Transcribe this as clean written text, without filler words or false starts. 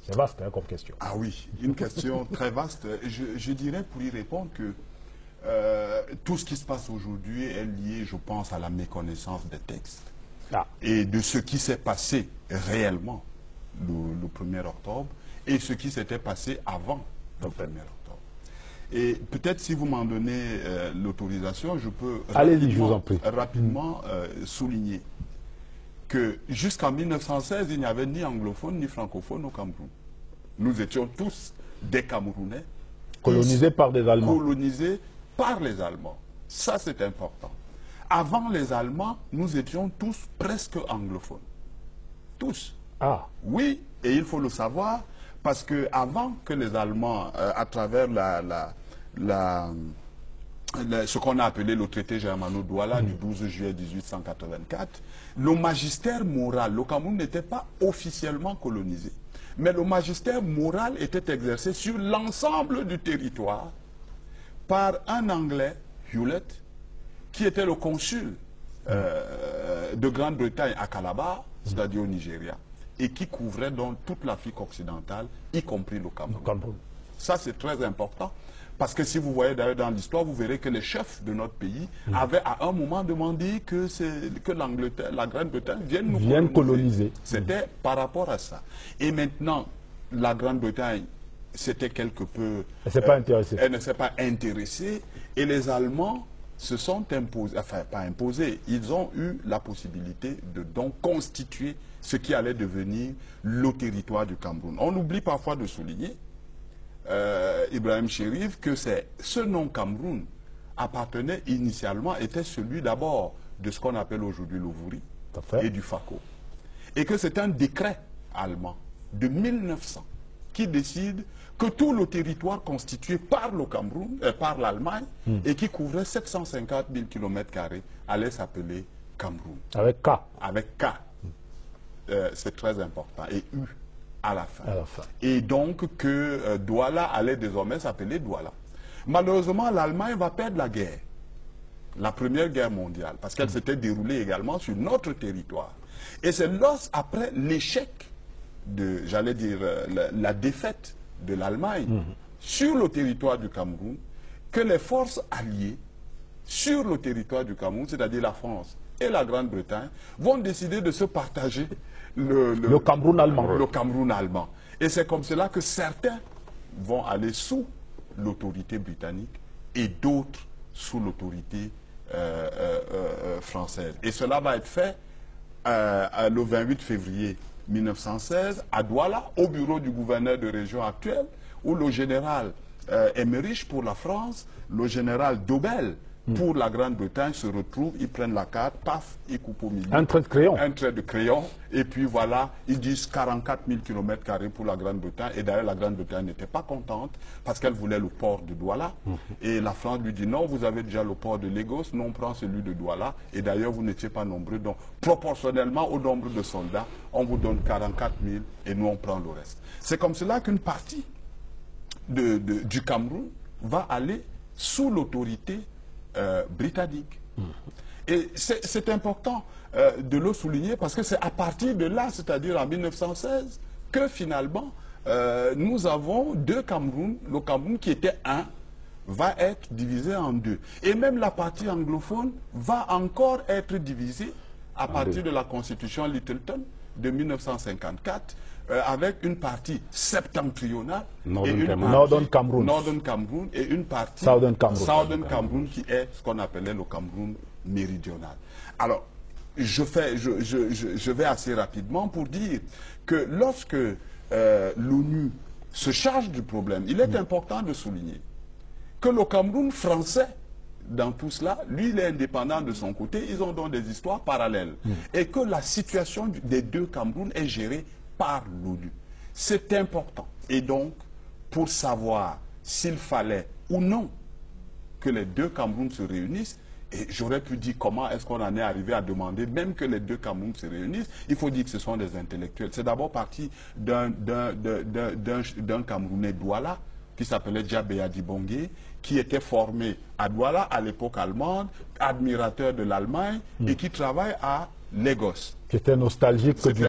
C'est vaste hein, comme question. Ah oui, une question très vaste. Je dirais pour y répondre que tout ce qui se passe aujourd'hui est lié, je pense, à la méconnaissance des textes et de ce qui s'est passé réellement le 1er octobre et ce qui s'était passé avant le 1er octobre. Et peut-être si vous m'en donnez l'autorisation, je peux rapidement souligner que jusqu'en 1916, il n'y avait ni anglophone ni francophone au Cameroun. Nous étions tous des Camerounais. Colonisés par des Allemands. Colonisés par les Allemands. Ça, c'est important. Avant les Allemands, nous étions tous presque anglophones. Tous. Ah. Oui, et il faut le savoir, parce que avant que les Allemands, à travers ce qu'on a appelé le traité Germano-Douala du 12 juillet 1884, le magistère moral, le Cameroun n'était pas officiellement colonisé, mais le magistère moral était exercé sur l'ensemble du territoire par un Anglais, Hewlett, qui était le consul de Grande-Bretagne à Calabar, c'est-à-dire au Nigeria, et qui couvrait donc toute l'Afrique occidentale, y compris le Cameroun. Ça, c'est très important. Parce que si vous voyez d'ailleurs dans l'histoire, vous verrez que les chefs de notre pays avaient à un moment demandé que l'Angleterre, la Grande-Bretagne vienne nous coloniser. C'était par rapport à ça. Et maintenant, la Grande-Bretagne, c'était quelque peu... Elle ne s'est pas intéressée. Et les Allemands se sont imposés, enfin pas imposés, ils ont eu la possibilité de donc constituer ce qui allait devenir le territoire du Cameroun. On oublie parfois de souligner, Ibrahim Chérif, que ce nom Cameroun appartenait initialement, était celui d'abord de ce qu'on appelle aujourd'hui le Vouri et du Fako. Et que c'est un décret allemand de 1900 qui décide que tout le territoire constitué par le Cameroun, par l'Allemagne, et qui couvrait 750 000 km² allait s'appeler Cameroun. Avec K. Avec K. C'est très important. Et U à la fin. Et donc que Douala allait désormais s'appeler Douala. Malheureusement, l'Allemagne va perdre la guerre. La Première Guerre mondiale. Parce qu'elle s'était déroulée également sur notre territoire. Et c'est après l'échec de, j'allais dire, la défaite de l'Allemagne sur le territoire du Cameroun, que les forces alliées sur le territoire du Cameroun, c'est-à-dire la France et la Grande-Bretagne, vont décider de se partager le Cameroun allemand. Le Cameroun allemand. Et c'est comme cela que certains vont aller sous l'autorité britannique et d'autres sous l'autorité française. Et cela va être fait le 28 février 1916 à Douala, au bureau du gouverneur de région actuel, où le général Emmerich pour la France, le général Dobel pour la Grande-Bretagne se retrouvent, ils prennent la carte, paf, ils coupent au milieu. Un trait de crayon. Un trait de crayon, et puis voilà, ils disent 44 000 km² pour la Grande-Bretagne, et d'ailleurs la Grande-Bretagne n'était pas contente, parce qu'elle voulait le port de Douala, et la France lui dit non, vous avez déjà le port de Lagos, nous on prend celui de Douala, et d'ailleurs vous n'étiez pas nombreux, donc proportionnellement au nombre de soldats, on vous donne 44 000, et nous on prend le reste. C'est comme cela qu'une partie du Cameroun va aller sous l'autorité britannique. Et c'est important de le souligner parce que c'est à partir de là, c'est-à-dire en 1916, que finalement nous avons deux Cameroun. Le Cameroun qui était un va être divisé en deux. Et même la partie anglophone va encore être divisée à partir de la constitution Littleton de 1954 avec une partie septentrionale Northern Cameroun et une partie Southern Cameroun qui est ce qu'on appelait le Cameroun méridional. Alors, je vais assez rapidement pour dire que lorsque l'ONU se charge du problème, il est important de souligner que le Cameroun français, dans tout cela, lui, il est indépendant de son côté, ils ont donc des histoires parallèles. Et que la situation des deux Cameroun est gérée par l'ONU. C'est important. Et donc, pour savoir s'il fallait ou non que les deux Cameroun se réunissent, et j'aurais pu dire comment est-ce qu'on en est arrivé à demander même que les deux Cameroun se réunissent, il faut dire que ce sont des intellectuels. C'est d'abord parti d'un Camerounais Douala, qui s'appelait Djabéa Dibongué, qui était formé à Douala, à l'époque allemande, admirateur de l'Allemagne, et qui travaille à Lagos. Qui était nostalgique du